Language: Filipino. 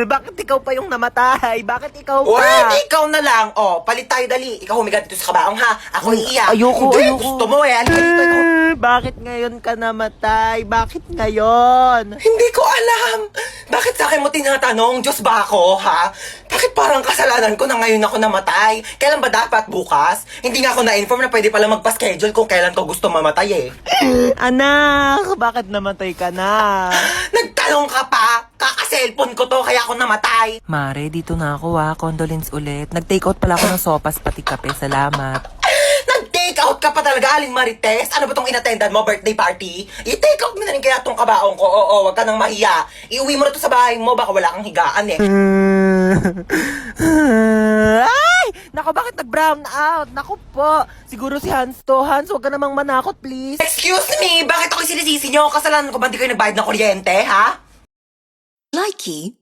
Bakit ikaw pa yung namatay? Bakit ikaw O, pa? ikaw na lang. O, palit tayo dali. Ikaw humiga dito sa kabaong ha. Ako iiyak. Ayoko, Hindi, ayoko. gusto mo eh. Halika dito, ikaw. Bakit ngayon ka namatay? Bakit ngayon? Hindi ko alam. Bakit sa akin mo tinatanong? Diyos ba ako, ha? Bakit parang kasalanan ko na ngayon ako namatay? Kailan ba dapat? Bukas? Hindi nga ako na-inform na pwede pala magpa-schedule kung kailan ko gusto mamatay eh. Anak, bakit namatay ka na? Nagtanong ka pa? Kaka-cellphone ko to kaya ako namatay. Mare, dito na ako condolence ulit. Nag-take out pala ako ng sopas pati kape. Salamat. Nag-take out ka pa talaga, Aling Marites? Ano ba tong inattendan mo, birthday party? I-take out mo na rin kaya tong kabaong ko. Oo, wag ka nang mahiya. Iuwi mo na to sa bahay mo, baka wala kang higaan eh. Ay! Naku, bakit nag-brown out? Naku po. Siguro si Hans to. Hans, huwag ka namang manakot, please. Excuse me, bakit ako sinisisi nyo? Kasalanan ko ba di kayo nagbayad ng kuryente, ha? Likey